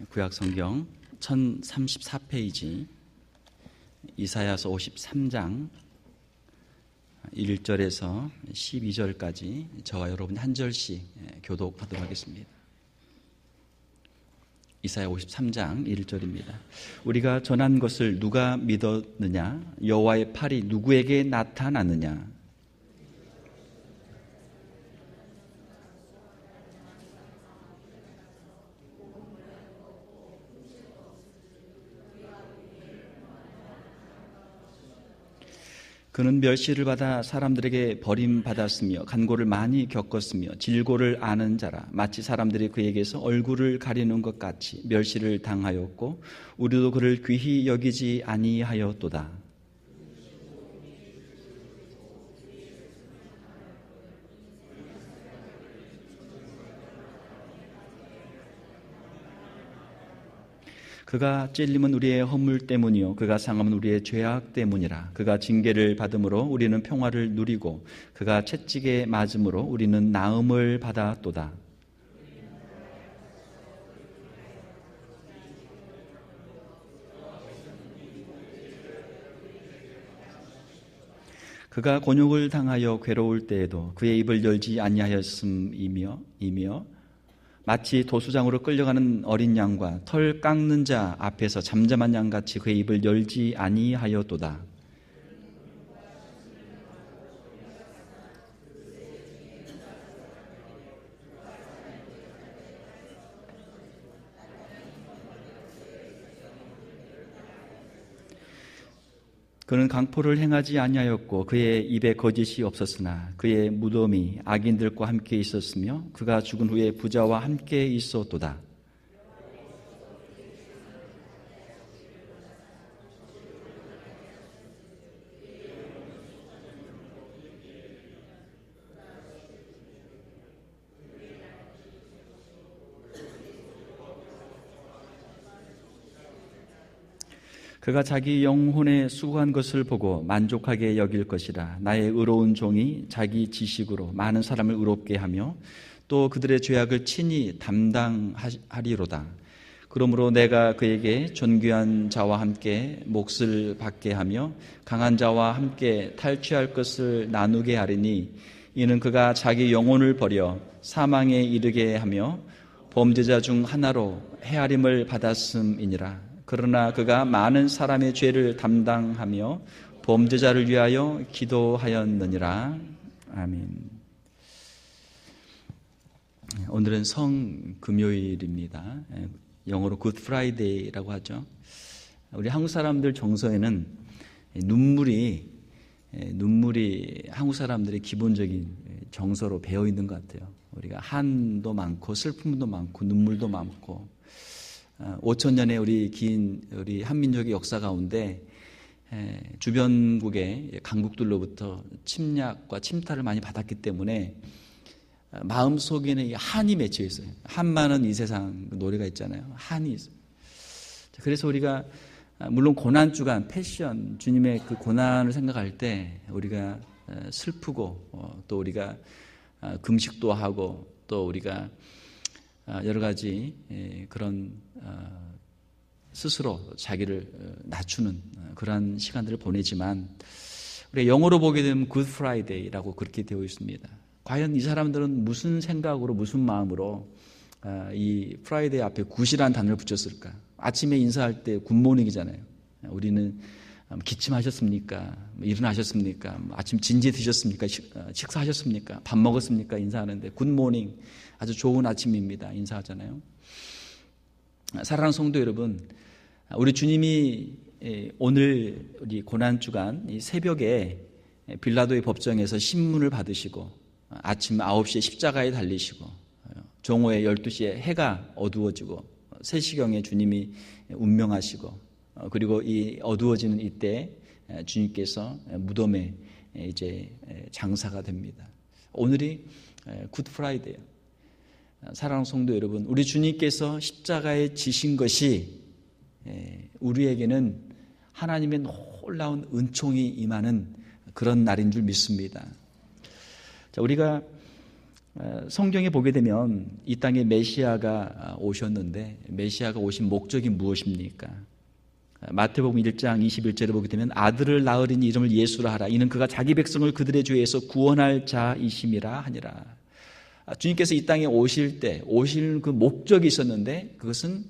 구약성경 1034페이지 이사야서 53장 1절에서 12절까지 저와 여러분이 한 절씩 교독하도록 하겠습니다. 이사야 53장 1절입니다. 우리가 전한 것을 누가 믿었느냐? 여호와의 팔이 누구에게 나타났느냐? 그는 멸시를 받아 사람들에게 버림받았으며 간고를 많이 겪었으며 질고를 아는 자라. 마치 사람들이 그에게서 얼굴을 가리는 것 같이 멸시를 당하였고 우리도 그를 귀히 여기지 아니하였도다. 그가 찔림은 우리의 허물 때문이요 그가 상함은 우리의 죄악 때문이라. 그가 징계를 받음으로 우리는 평화를 누리고 그가 채찍에 맞음으로 우리는 나음을 받았도다. 그가 곤욕을 당하여 괴로울 때에도 그의 입을 열지 아니하였음이며 마치 도수장으로 끌려가는 어린 양과 털 깎는 자 앞에서 잠잠한 양같이 그의 입을 열지 아니하였도다. 그는 강포를 행하지 아니하였고 그의 입에 거짓이 없었으나 그의 무덤이 악인들과 함께 있었으며 그가 죽은 후에 부자와 함께 있었도다. 그가 자기 영혼에 수고한 것을 보고 만족하게 여길 것이라. 나의 의로운 종이 자기 지식으로 많은 사람을 의롭게 하며 또 그들의 죄악을 친히 담당하리로다. 그러므로 내가 그에게 존귀한 자와 함께 몫을 받게 하며 강한 자와 함께 탈취할 것을 나누게 하리니 이는 그가 자기 영혼을 버려 사망에 이르게 하며 범죄자 중 하나로 헤아림을 받았음이니라. 그러나 그가 많은 사람의 죄를 담당하며 범죄자를 위하여 기도하였느니라. 아멘. 오늘은 성금요일입니다. 영어로 굿 프라이데이라고 하죠. 우리 한국 사람들 정서에는 눈물이 한국 사람들의 기본적인 정서로 배어 있는 것 같아요. 우리가 한도 많고 슬픔도 많고 눈물도 많고 5,000년의 우리 한민족의 역사 가운데 주변국의 강국들로부터 침략과 침탈을 많이 받았기 때문에 마음속에는 한이 맺혀 있어요. 한만은 이 세상 노래가 있잖아요. 한이 있어요. 그래서 우리가 물론 고난주간, 패션, 주님의 그 고난을 생각할 때 우리가 슬프고 또 우리가 금식도 하고 또 우리가 여러 가지 그런 스스로 자기를 낮추는 그러한 시간들을 보내지만 우리가 영어로 보게 되면 굿 프라이데이라고 그렇게 되어 있습니다. 과연 이 사람들은 무슨 생각으로 무슨 마음으로 이 프라이데이 앞에 굿이라는 단어를 붙였을까? 아침에 인사할 때 굿모닝이잖아요. 우리는 기침하셨습니까? 일어나셨습니까? 아침 진지 드셨습니까? 식사하셨습니까? 밥 먹었습니까? 인사하는데 굿모닝, 아주 좋은 아침입니다. 인사하잖아요. 사랑하는 성도 여러분, 우리 주님이 오늘 우리 고난주간 이 새벽에 빌라도의 법정에서 신문을 받으시고 아침 9시에 십자가에 달리시고 정오에 12시에 해가 어두워지고 3시경에 주님이 운명하시고 그리고 이 어두워지는 이때 주님께서 무덤에 이제 장사가 됩니다. 오늘이 굿 프라이데이예요. 사랑하는 성도 여러분, 우리 주님께서 십자가에 지신 것이 우리에게는 하나님의 놀라운 은총이 임하는 그런 날인 줄 믿습니다. 자, 우리가 성경에 보게 되면 이 땅에 메시아가 오셨는데 메시아가 오신 목적이 무엇입니까? 마태복음 1장 21절에 보게 되면 아들을 낳으리니 이름을 예수라 하라. 이는 그가 자기 백성을 그들의 죄에서 구원할 자이심이라 하니라. 주님께서 이 땅에 오실 때 오실 그 목적이 있었는데 그것은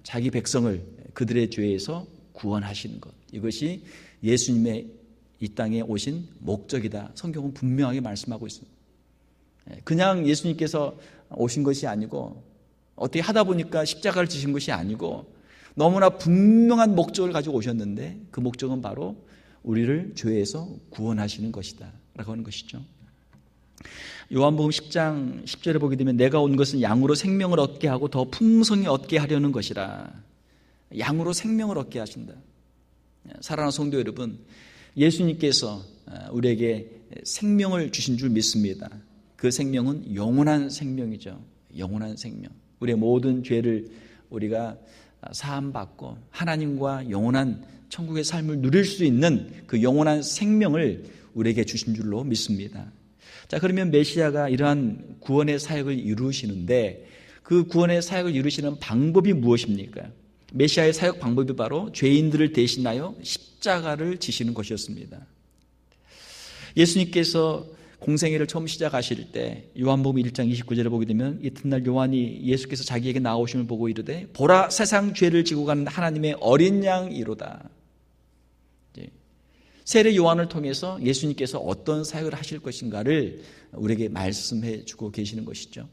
자기 백성을 그들의 죄에서 구원하시는 것. 이것이 예수님의 이 땅에 오신 목적이다. 성경은 분명하게 말씀하고 있습니다. 그냥 예수님께서 오신 것이 아니고 어떻게 하다 보니까 십자가를 지신 것이 아니고 너무나 분명한 목적을 가지고 오셨는데 그 목적은 바로 우리를 죄에서 구원하시는 것이다 라고 하는 것이죠. 요한복음 10장 10절에 보게 되면 내가 온 것은 양으로 생명을 얻게 하고 더 풍성히 얻게 하려는 것이라. 양으로 생명을 얻게 하신다. 사랑하는 성도 여러분, 예수님께서 우리에게 생명을 주신 줄 믿습니다. 그 생명은 영원한 생명이죠. 영원한 생명. 우리의 모든 죄를 우리가 사함받고 하나님과 영원한 천국의 삶을 누릴 수 있는 그 영원한 생명을 우리에게 주신 줄로 믿습니다. 자, 그러면 메시아가 이러한 구원의 사역을 이루시는데 그 구원의 사역을 이루시는 방법이 무엇입니까? 메시아의 사역 방법이 바로 죄인들을 대신하여 십자가를 지시는 것이었습니다. 예수님께서 공생애를 처음 시작하실 때 요한복음 1장 29절에 보게 되면 이튿날 요한이 예수께서 자기에게 나오심을 보고 이르되 보라 세상 죄를 지고 가는 하나님의 어린 양이로다. 세례 요한을 통해서 예수님께서 어떤 사역을 하실 것인가를 우리에게 말씀해 주고 계시는 것이죠.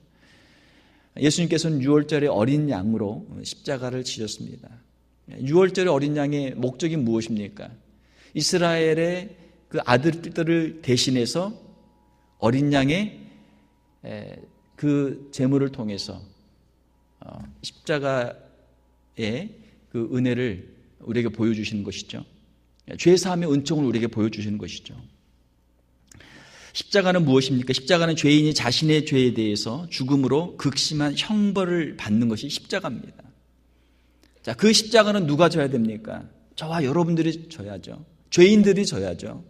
예수님께서는 6월절의 어린 양으로 십자가를 지셨습니다. 6월절의 어린 양의 목적이 무엇입니까? 이스라엘의 그 아들들을 대신해서 어린 양의 그 제물을 통해서 십자가의 그 은혜를 우리에게 보여주시는 것이죠. 죄사함의 은총을 우리에게 보여주시는 것이죠. 십자가는 무엇입니까? 십자가는 죄인이 자신의 죄에 대해서 죽음으로 극심한 형벌을 받는 것이 십자가입니다. 자, 그 십자가는 누가 져야 됩니까? 저와 여러분들이 져야죠. 죄인들이 져야죠.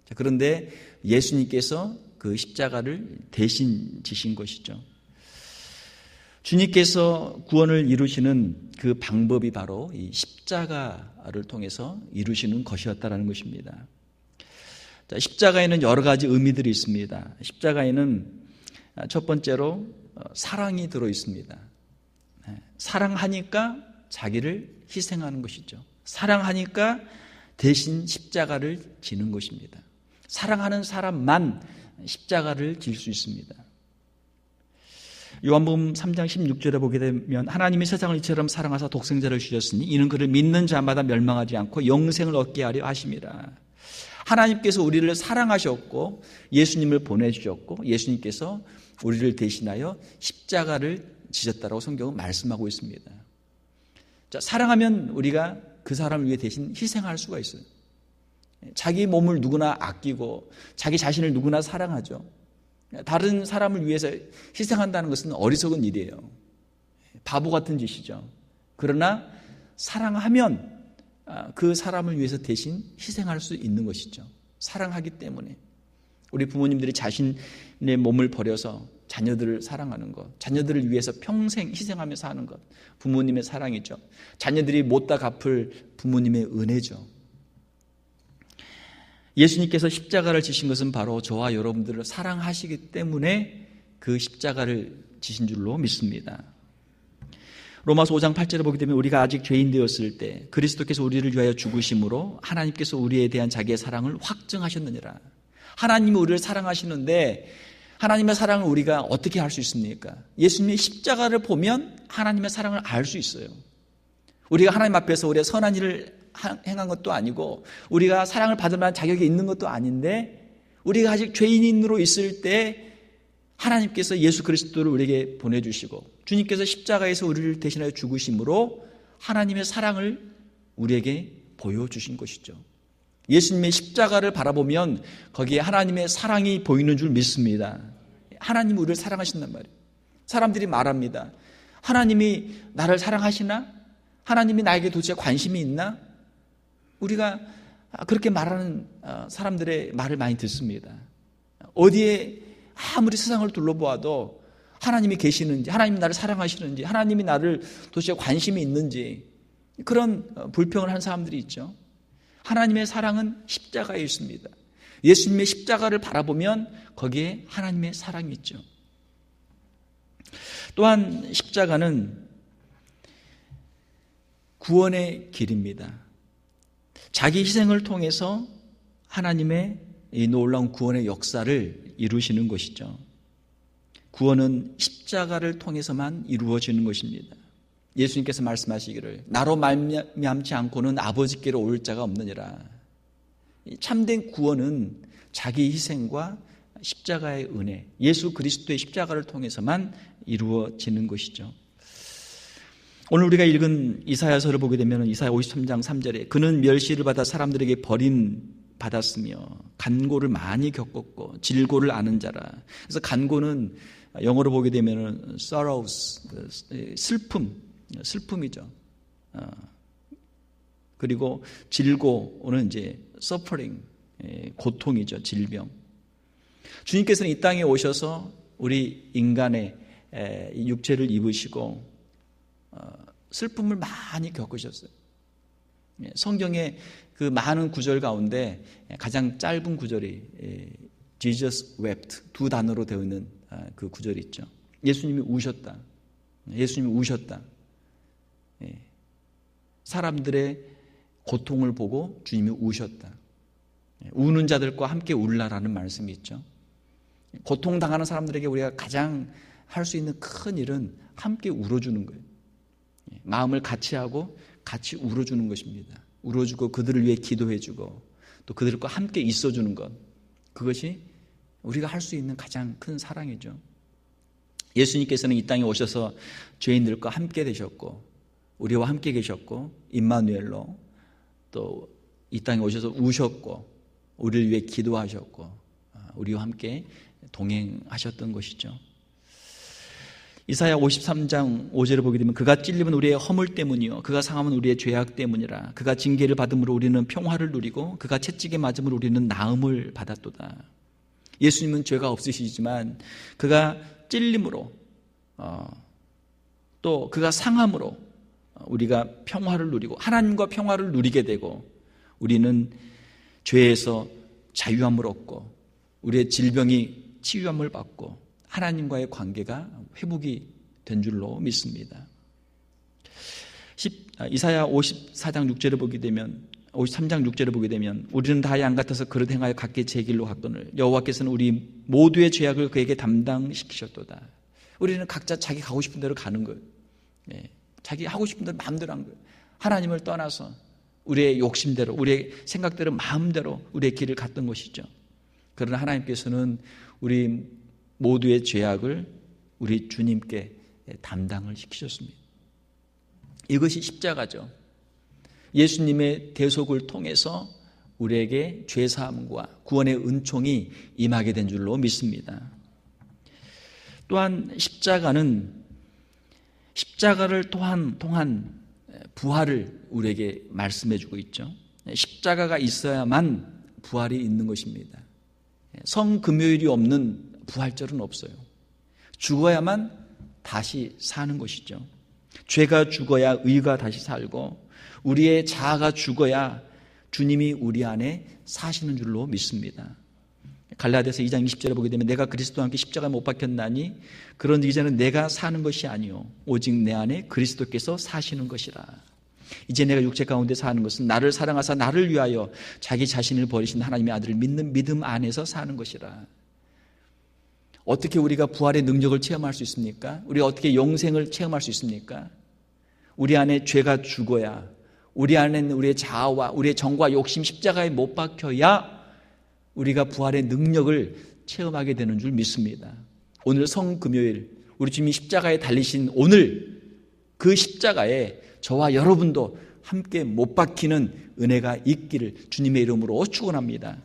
자, 그런데 예수님께서 그 십자가를 대신 지신 것이죠. 주님께서 구원을 이루시는 그 방법이 바로 이 십자가를 통해서 이루시는 것이었다는 것입니다. 자, 십자가에는 여러 가지 의미들이 있습니다. 십자가에는 첫 번째로 사랑이 들어 있습니다. 사랑하니까 자기를 희생하는 것이죠. 사랑하니까 대신 십자가를 지는 것입니다. 사랑하는 사람만 십자가를 질 수 있습니다. 요한복음 3장 16절에 보게 되면 하나님이 세상을 이처럼 사랑하사 독생자를 주셨으니 이는 그를 믿는 자마다 멸망하지 않고 영생을 얻게 하려 하심이라. 하나님께서 우리를 사랑하셨고 예수님을 보내주셨고 예수님께서 우리를 대신하여 십자가를 지셨다라고 성경은 말씀하고 있습니다. 자, 사랑하면 우리가 그 사람을 위해 대신 희생할 수가 있어요. 자기 몸을 누구나 아끼고 자기 자신을 누구나 사랑하죠. 다른 사람을 위해서 희생한다는 것은 어리석은 일이에요. 바보 같은 짓이죠. 그러나 사랑하면 그 사람을 위해서 대신 희생할 수 있는 것이죠. 사랑하기 때문에. 우리 부모님들이 자신의 몸을 버려서 자녀들을 사랑하는 것, 자녀들을 위해서 평생 희생하며 사는 것, 부모님의 사랑이죠. 자녀들이 못다 갚을 부모님의 은혜죠. 예수님께서 십자가를 지신 것은 바로 저와 여러분들을 사랑하시기 때문에 그 십자가를 지신 줄로 믿습니다. 로마서 5장 8절에 보게 되면 우리가 아직 죄인 되었을 때 그리스도께서 우리를 위하여 죽으심으로 하나님께서 우리에 대한 자기의 사랑을 확증하셨느니라. 하나님이 우리를 사랑하시는데 하나님의 사랑을 우리가 어떻게 알 수 있습니까? 예수님의 십자가를 보면 하나님의 사랑을 알 수 있어요. 우리가 하나님 앞에서 우리의 선한 일을 행한 것도 아니고 우리가 사랑을 받을 만한 자격이 있는 것도 아닌데 우리가 아직 죄인으로 있을 때 하나님께서 예수 그리스도를 우리에게 보내주시고 주님께서 십자가에서 우리를 대신하여 죽으심으로 하나님의 사랑을 우리에게 보여주신 것이죠. 예수님의 십자가를 바라보면 거기에 하나님의 사랑이 보이는 줄 믿습니다. 하나님이 우리를 사랑하신단 말이에요. 사람들이 말합니다. 하나님이 나를 사랑하시나? 하나님이 나에게 도대체 관심이 있나? 우리가 그렇게 말하는 사람들의 말을 많이 듣습니다. 어디에 아무리 세상을 둘러보아도 하나님이 계시는지, 하나님이 나를 사랑하시는지, 하나님이 나를 도대체 관심이 있는지 그런 불평을 하는 사람들이 있죠. 하나님의 사랑은 십자가에 있습니다. 예수님의 십자가를 바라보면 거기에 하나님의 사랑이 있죠. 또한 십자가는 구원의 길입니다. 자기 희생을 통해서 하나님의 이 놀라운 구원의 역사를 이루시는 것이죠. 구원은 십자가를 통해서만 이루어지는 것입니다. 예수님께서 말씀하시기를 나로 말미암지 않고는 아버지께로 올 자가 없느니라. 참된 구원은 자기 희생과 십자가의 은혜, 예수 그리스도의 십자가를 통해서만 이루어지는 것이죠. 오늘 우리가 읽은 이사야서를 보게 되면 이사야 53장 3절에 그는 멸시를 받아 사람들에게 버림받았으며 간고를 많이 겪었고 질고를 아는 자라. 그래서 간고는 영어로 보게 되면 sorrows, 슬픔이죠. 그리고 질고는 이제 suffering, 고통이죠. 질병. 주님께서는 이 땅에 오셔서 우리 인간의 육체를 입으시고 슬픔을 많이 겪으셨어요. 성경의 그 많은 구절 가운데 가장 짧은 구절이 Jesus wept, 두 단어로 되어 있는 그 구절이 있죠. 예수님이 우셨다. 예수님이 우셨다. 사람들의 고통을 보고 주님이 우셨다. 우는 자들과 함께 울라라는 말씀이 있죠. 고통당하는 사람들에게 우리가 가장 할 수 있는 큰 일은 함께 울어주는 거예요. 마음을 같이 하고 같이 울어주는 것입니다. 울어주고 그들을 위해 기도해주고 또 그들과 함께 있어주는 것, 그것이 우리가 할 수 있는 가장 큰 사랑이죠. 예수님께서는 이 땅에 오셔서 죄인들과 함께 되셨고 우리와 함께 계셨고 임마누엘로 또 이 땅에 오셔서 우셨고 우리를 위해 기도하셨고 우리와 함께 동행하셨던 것이죠. 이사야 53장 5절을 보게 되면 그가 찔림은 우리의 허물 때문이요 그가 상함은 우리의 죄악 때문이라. 그가 징계를 받음으로 우리는 평화를 누리고 그가 채찍에 맞음으로 우리는 나음을 받았도다. 예수님은 죄가 없으시지만 그가 찔림으로 또 그가 상함으로 우리가 평화를 누리고 하나님과 평화를 누리게 되고 우리는 죄에서 자유함을 얻고 우리의 질병이 치유함을 받고 하나님과의 관계가 회복이 된 줄로 믿습니다. 이사야 54장 6절을 보게 되면 53장 6절을 보게 되면 우리는 다 양 같아서 그릇 행하여 각기 제 길로 갔거늘 여호와께서는 우리 모두의 죄악을 그에게 담당시키셨도다. 우리는 각자 자기 가고 싶은 대로 가는 거예요. 자기 하고 싶은 대로 마음대로 한 거예요. 하나님을 떠나서 우리의 욕심대로 우리의 생각대로 마음대로 우리의 길을 갔던 것이죠. 그러나 하나님께서는 우리 모두의 죄악을 우리 주님께 담당을 시키셨습니다. 이것이 십자가죠. 예수님의 대속을 통해서 우리에게 죄사함과 구원의 은총이 임하게 된 줄로 믿습니다. 또한 십자가를 통한 부활을 우리에게 말씀해 주고 있죠. 십자가가 있어야만 부활이 있는 것입니다. 성금요일이 없는 부활절은 없어요. 죽어야만 다시 사는 것이죠. 죄가 죽어야 의가 다시 살고 우리의 자아가 죽어야 주님이 우리 안에 사시는 줄로 믿습니다. 갈라디아서 2장 20절에 보게 되면 내가 그리스도와 함께 십자가에 못 박혔나니 그런즉 이제는 내가 사는 것이 아니요 오직 내 안에 그리스도께서 사시는 것이라. 이제 내가 육체 가운데 사는 것은 나를 사랑하사 나를 위하여 자기 자신을 버리신 하나님의 아들을 믿는 믿음 안에서 사는 것이라. 어떻게 우리가 부활의 능력을 체험할 수 있습니까? 우리가 어떻게 영생을 체험할 수 있습니까? 우리 안에 죄가 죽어야 우리 안에 있는 우리의 자아와 우리의 정과 욕심 십자가에 못 박혀야 우리가 부활의 능력을 체험하게 되는 줄 믿습니다. 오늘 성금요일 우리 주님이 십자가에 달리신 오늘 그 십자가에 저와 여러분도 함께 못 박히는 은혜가 있기를 주님의 이름으로 축원합니다.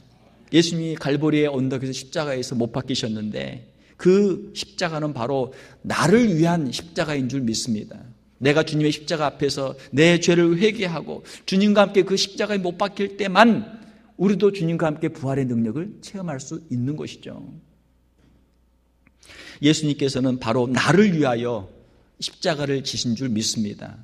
예수님이 갈보리의 언덕에서 십자가에서 못 박히셨는데 그 십자가는 바로 나를 위한 십자가인 줄 믿습니다. 내가 주님의 십자가 앞에서 내 죄를 회개하고 주님과 함께 그 십자가에 못 박힐 때만 우리도 주님과 함께 부활의 능력을 체험할 수 있는 것이죠. 예수님께서는 바로 나를 위하여 십자가를 지신 줄 믿습니다.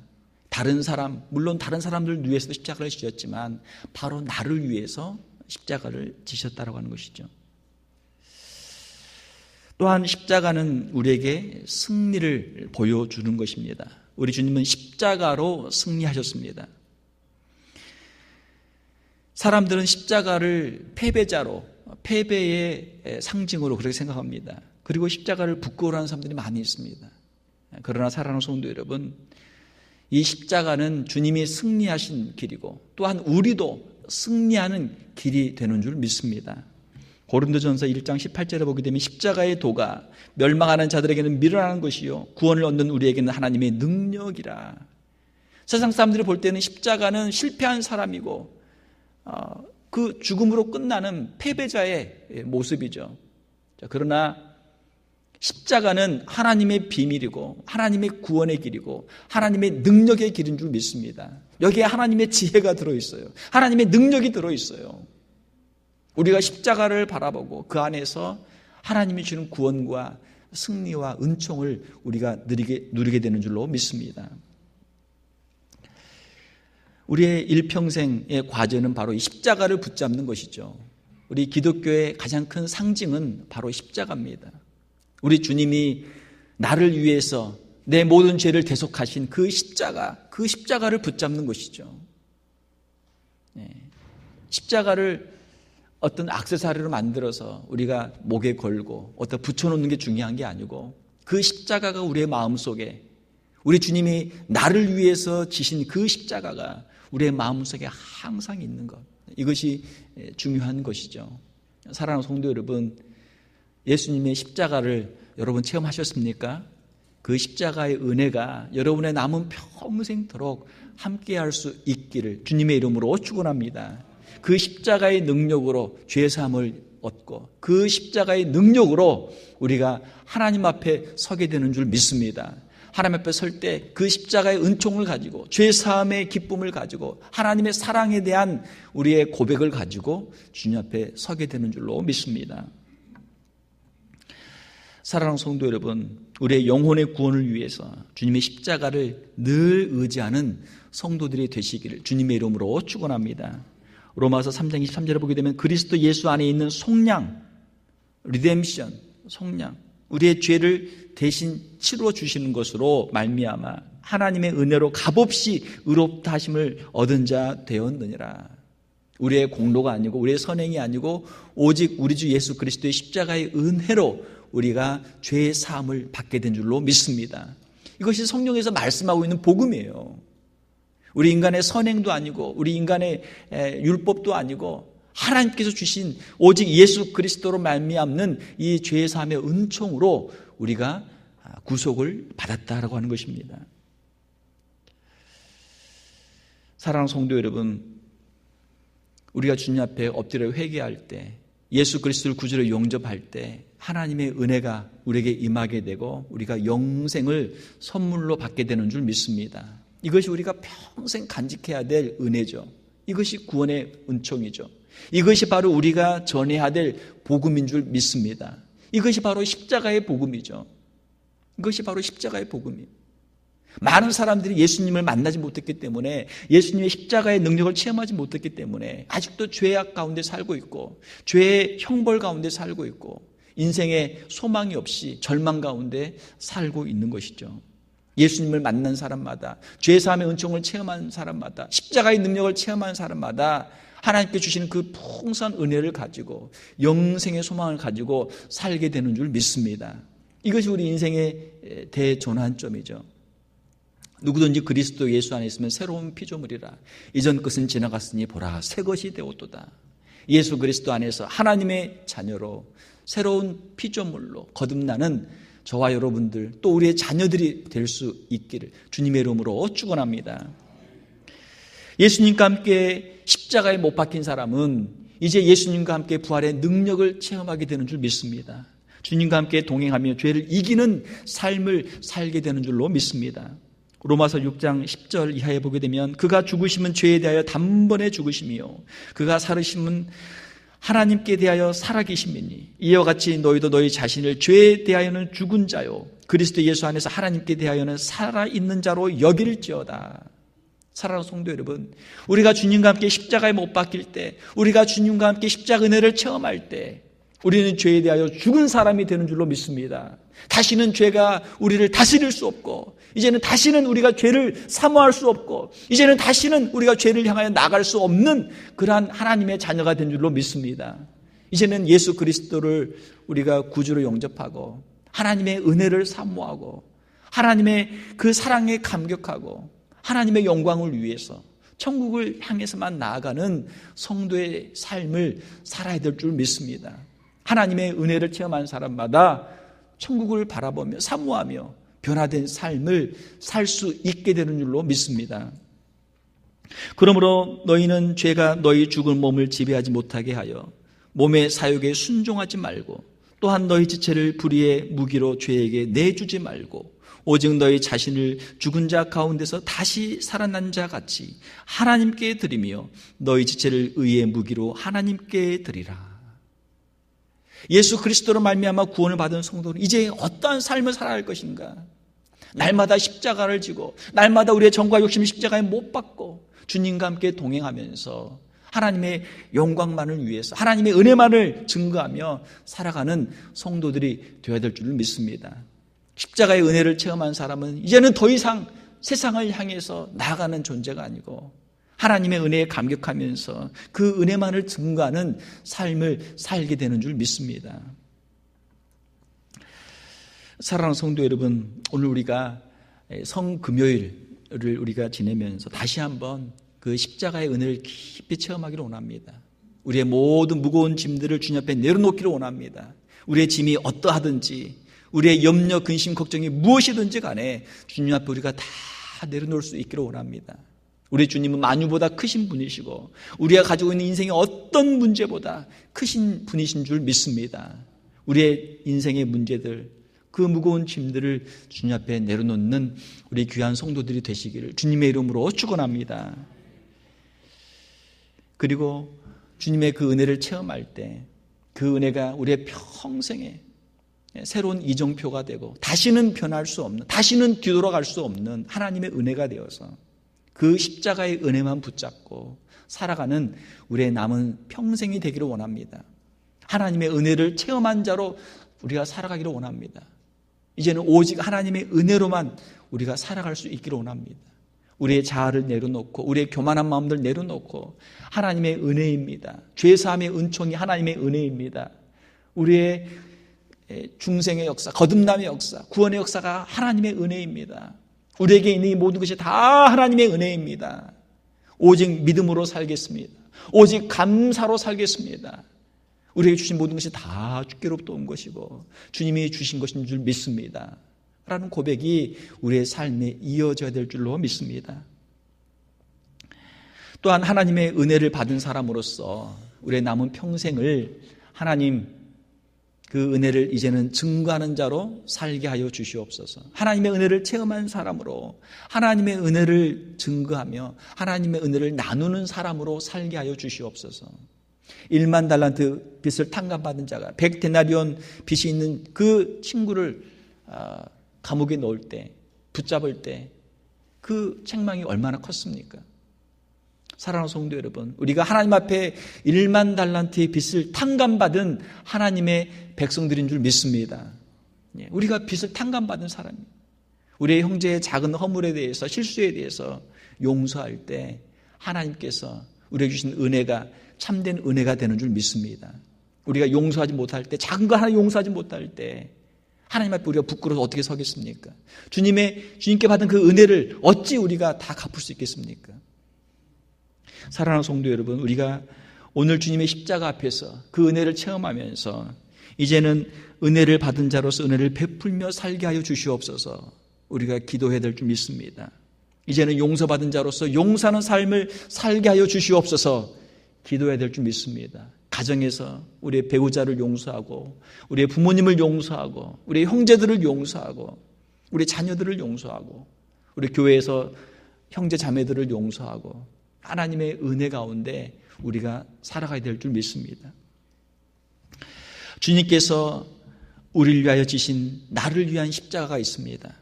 다른 사람, 물론 다른 사람들 위해서도 십자가를 지셨지만 바로 나를 위해서 십자가를 지셨다라고 하는 것이죠. 또한 십자가는 우리에게 승리를 보여주는 것입니다. 우리 주님은 십자가로 승리하셨습니다. 사람들은 십자가를 패배자로, 패배의 상징으로 그렇게 생각합니다. 그리고 십자가를 부끄러워하는 사람들이 많이 있습니다. 그러나 사랑하는 성도 여러분, 이 십자가는 주님이 승리하신 길이고 또한 우리도 승리하는 길이 되는 줄 믿습니다. 고린도전서 1장 18절에 보게 되면 십자가의 도가 멸망하는 자들에게는 미련한 것이요 구원을 얻는 우리에게는 하나님의 능력이라. 세상 사람들이 볼 때는 십자가는 실패한 사람이고 그 죽음으로 끝나는 패배자의 모습이죠. 그러나 십자가는 하나님의 비밀이고 하나님의 구원의 길이고 하나님의 능력의 길인 줄 믿습니다. 여기에 하나님의 지혜가 들어있어요. 하나님의 능력이 들어있어요. 우리가 십자가를 바라보고 그 안에서 하나님이 주는 구원과 승리와 은총을 우리가 누리게 되는 줄로 믿습니다. 우리의 일평생의 과제는 바로 이 십자가를 붙잡는 것이죠. 우리 기독교의 가장 큰 상징은 바로 십자가입니다. 우리 주님이 나를 위해서 내 모든 죄를 대속하신 그 십자가를 붙잡는 것이죠. 십자가를 어떤 액세서리로 만들어서 우리가 목에 걸고 어디다 붙여놓는 게 중요한 게 아니고 그 십자가가 우리의 마음속에 우리 주님이 나를 위해서 지신 그 십자가가 우리의 마음속에 항상 있는 것, 이것이 중요한 것이죠. 사랑하는 성도 여러분, 예수님의 십자가를 여러분 체험하셨습니까? 그 십자가의 은혜가 여러분의 남은 평생토록 함께할 수 있기를 주님의 이름으로 축원합니다. 그 십자가의 능력으로 죄사함을 얻고 그 십자가의 능력으로 우리가 하나님 앞에 서게 되는 줄 믿습니다. 하나님 앞에 설 때 그 십자가의 은총을 가지고 죄사함의 기쁨을 가지고 하나님의 사랑에 대한 우리의 고백을 가지고 주님 앞에 서게 되는 줄로 믿습니다. 사랑하는 성도 여러분, 우리의 영혼의 구원을 위해서 주님의 십자가를 늘 의지하는 성도들이 되시기를 주님의 이름으로 축원합니다. 로마서 3장 23절에 보게 되면 그리스도 예수 안에 있는 속량, 리뎀션, 속량, 우리의 죄를 대신 치루어 주시는 것으로 말미암아 하나님의 은혜로 값없이 의롭다 하심을 얻은 자 되었느니라. 우리의 공로가 아니고 우리의 선행이 아니고 오직 우리 주 예수 그리스도의 십자가의 은혜로 우리가 죄의 사함을 받게 된 줄로 믿습니다. 이것이 성경에서 말씀하고 있는 복음이에요. 우리 인간의 선행도 아니고 우리 인간의 율법도 아니고 하나님께서 주신 오직 예수 그리스도로 말미암는 이 죄의 사함의 은총으로 우리가 구속을 받았다라고 하는 것입니다. 사랑하는 성도 여러분, 우리가 주님 앞에 엎드려 회개할 때 예수 그리스도를 구주로 영접할 때 하나님의 은혜가 우리에게 임하게 되고 우리가 영생을 선물로 받게 되는 줄 믿습니다. 이것이 우리가 평생 간직해야 될 은혜죠. 이것이 구원의 은총이죠. 이것이 바로 우리가 전해야 될 복음인 줄 믿습니다. 이것이 바로 십자가의 복음이죠. 이것이 바로 십자가의 복음이에요. 많은 사람들이 예수님을 만나지 못했기 때문에 예수님의 십자가의 능력을 체험하지 못했기 때문에 아직도 죄악 가운데 살고 있고 죄의 형벌 가운데 살고 있고 인생에 소망이 없이 절망 가운데 살고 있는 것이죠. 예수님을 만난 사람마다 죄사함의 은총을 체험한 사람마다 십자가의 능력을 체험한 사람마다 하나님께 주시는 그 풍성한 은혜를 가지고 영생의 소망을 가지고 살게 되는 줄 믿습니다. 이것이 우리 인생의 대전환점이죠. 누구든지 그리스도 예수 안에 있으면 새로운 피조물이라. 이전 것은 지나갔으니 보라 새 것이 되었도다. 예수 그리스도 안에서 하나님의 자녀로 새로운 피조물로 거듭나는 저와 여러분들 또 우리의 자녀들이 될 수 있기를 주님의 이름으로 축원합니다. 예수님과 함께 십자가에 못 박힌 사람은 이제 예수님과 함께 부활의 능력을 체험하게 되는 줄 믿습니다. 주님과 함께 동행하며 죄를 이기는 삶을 살게 되는 줄로 믿습니다. 로마서 6장 10절 이하에 보게 되면 그가 죽으심은 죄에 대하여 단번에 죽으심이요 그가 살으심은 하나님께 대하여 살아계심이니 이와 같이 너희도 너희 자신을 죄에 대하여는 죽은 자요 그리스도 예수 안에서 하나님께 대하여는 살아있는 자로 여길지어다. 사랑하는 성도 여러분, 우리가 주님과 함께 십자가에 못 박힐 때, 우리가 주님과 함께 십자가 은혜를 체험할 때 우리는 죄에 대하여 죽은 사람이 되는 줄로 믿습니다. 다시는 죄가 우리를 다스릴 수 없고, 이제는 다시는 우리가 죄를 사모할 수 없고, 이제는 다시는 우리가 죄를 향하여 나갈 수 없는 그러한 하나님의 자녀가 된 줄로 믿습니다. 이제는 예수 그리스도를 우리가 구주로 영접하고 하나님의 은혜를 사모하고 하나님의 그 사랑에 감격하고 하나님의 영광을 위해서 천국을 향해서만 나아가는 성도의 삶을 살아야 될 줄 믿습니다. 하나님의 은혜를 체험한 사람마다 천국을 바라보며 사모하며 변화된 삶을 살 수 있게 되는 줄로 믿습니다. 그러므로 너희는 죄가 너희 죽을 몸을 지배하지 못하게 하여 몸의 사욕에 순종하지 말고 또한 너희 지체를 불의의 무기로 죄에게 내주지 말고 오직 너희 자신을 죽은 자 가운데서 다시 살아난 자 같이 하나님께 드리며 너희 지체를 의의 무기로 하나님께 드리라. 예수 그리스도로 말미암아 구원을 받은 성도는 이제 어떠한 삶을 살아야 할 것인가? 날마다 십자가를 지고 날마다 우리의 정과 욕심을 십자가에 못 박고 주님과 함께 동행하면서 하나님의 영광만을 위해서 하나님의 은혜만을 증거하며 살아가는 성도들이 되어야 될 줄 믿습니다. 십자가의 은혜를 체험한 사람은 이제는 더 이상 세상을 향해서 나아가는 존재가 아니고 하나님의 은혜에 감격하면서 그 은혜만을 증거하는 삶을 살게 되는 줄 믿습니다. 사랑하는 성도 여러분, 오늘 우리가 성금요일을 우리가 지내면서 다시 한번 그 십자가의 은혜를 깊이 체험하기를 원합니다. 우리의 모든 무거운 짐들을 주님 앞에 내려놓기를 원합니다. 우리의 짐이 어떠하든지 우리의 염려, 근심, 걱정이 무엇이든지 간에 주님 앞에 우리가 다 내려놓을 수 있기를 원합니다. 우리 주님은 만유보다 크신 분이시고 우리가 가지고 있는 인생의 어떤 문제보다 크신 분이신 줄 믿습니다. 우리의 인생의 문제들, 그 무거운 짐들을 주님 앞에 내려놓는 우리 귀한 성도들이 되시기를 주님의 이름으로 축원합니다. 그리고 주님의 그 은혜를 체험할 때 그 은혜가 우리의 평생에 새로운 이정표가 되고 다시는 변할 수 없는, 다시는 뒤돌아갈 수 없는 하나님의 은혜가 되어서 그 십자가의 은혜만 붙잡고 살아가는 우리의 남은 평생이 되기를 원합니다. 하나님의 은혜를 체험한 자로 우리가 살아가기를 원합니다. 이제는 오직 하나님의 은혜로만 우리가 살아갈 수 있기를 원합니다. 우리의 자아를 내려놓고 우리의 교만한 마음들 내려놓고 하나님의 은혜입니다. 죄사함의 은총이 하나님의 은혜입니다. 우리의 중생의 역사, 거듭남의 역사, 구원의 역사가 하나님의 은혜입니다. 우리에게 있는 이 모든 것이 다 하나님의 은혜입니다. 오직 믿음으로 살겠습니다. 오직 감사로 살겠습니다. 우리에게 주신 모든 것이 다 주께로부터 온 것이고 주님이 주신 것인 줄 믿습니다. 라는 고백이 우리의 삶에 이어져야 될 줄로 믿습니다. 또한 하나님의 은혜를 받은 사람으로서 우리의 남은 평생을 하나님 그 은혜를 이제는 증거하는 자로 살게 하여 주시옵소서. 하나님의 은혜를 체험한 사람으로 하나님의 은혜를 증거하며 하나님의 은혜를 나누는 사람으로 살게 하여 주시옵소서. 1만 달란트 빚을 탕감받은 자가 100데나리온 빚이 있는 그 친구를 감옥에 넣을 때, 붙잡을 때 그 책망이 얼마나 컸습니까? 사랑하는 성도 여러분, 우리가 하나님 앞에 1만 달란트의 빚을 탕감받은 하나님의 백성들인 줄 믿습니다. 우리가 빚을 탕감받은 사람이에요. 우리의 형제의 작은 허물에 대해서, 실수에 대해서 용서할 때 하나님께서 우리에게 주신 은혜가 참된 은혜가 되는 줄 믿습니다. 우리가 용서하지 못할 때, 작은 거 하나 용서하지 못할 때 하나님 앞에 우리가 부끄러워서 어떻게 서겠습니까? 주님께 받은 그 은혜를 어찌 우리가 다 갚을 수 있겠습니까? 사랑하는 성도 여러분, 우리가 오늘 주님의 십자가 앞에서 그 은혜를 체험하면서 이제는 은혜를 받은 자로서 은혜를 베풀며 살게 하여 주시옵소서. 우리가 기도해야 될 줄 믿습니다. 이제는 용서받은 자로서 용서하는 삶을 살게 하여 주시옵소서. 기도해야 될 줄 믿습니다. 가정에서 우리의 배우자를 용서하고 우리의 부모님을 용서하고 우리의 형제들을 용서하고 우리 자녀들을 용서하고 우리 교회에서 형제 자매들을 용서하고 하나님의 은혜 가운데 우리가 살아가야 될 줄 믿습니다. 주님께서 우리를 위하여 지신 나를 위한 십자가가 있습니다.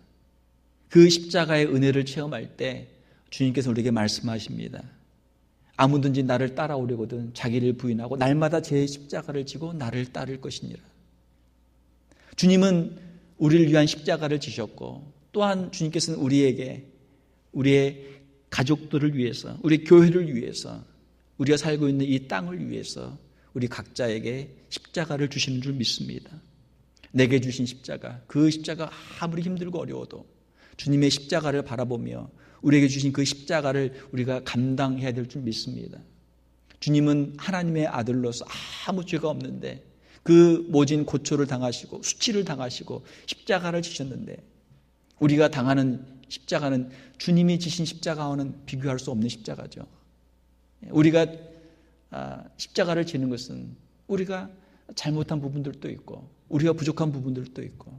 그 십자가의 은혜를 체험할 때 주님께서 우리에게 말씀하십니다. 아무든지 나를 따라오려거든 자기를 부인하고 날마다 제 십자가를 지고 나를 따를 것이니라. 주님은 우리를 위한 십자가를 지셨고 또한 주님께서는 우리에게 우리의 가족들을 위해서 우리 교회를 위해서 우리가 살고 있는 이 땅을 위해서 우리 각자에게 십자가를 주시는 줄 믿습니다. 내게 주신 십자가, 그 십자가 아무리 힘들고 어려워도 주님의 십자가를 바라보며 우리에게 주신 그 십자가를 우리가 감당해야 될 줄 믿습니다. 주님은 하나님의 아들로서 아무 죄가 없는데 그 모진 고초를 당하시고 수치를 당하시고 십자가를 지셨는데 우리가 당하는 십자가는 주님이 지신 십자가와는 비교할 수 없는 십자가죠. 우리가 십자가를 지는 것은 우리가 잘못한 부분들도 있고 우리가 부족한 부분들도 있고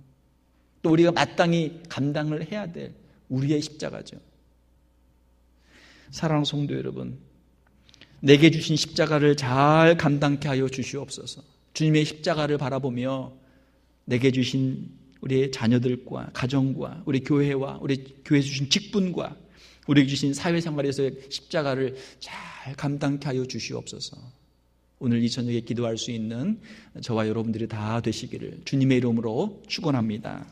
또 우리가 마땅히 감당을 해야 될 우리의 십자가죠. 사랑하는 성도 여러분, 내게 주신 십자가를 잘 감당케 하여 주시옵소서. 주님의 십자가를 바라보며 내게 주신 우리의 자녀들과 가정과 우리 교회와 우리 교회 주신 직분과 우리에게 주신 사회생활에서의 십자가를 잘 감당케 하여 주시옵소서. 오늘 이 저녁에 기도할 수 있는 저와 여러분들이 다 되시기를 주님의 이름으로 축원합니다.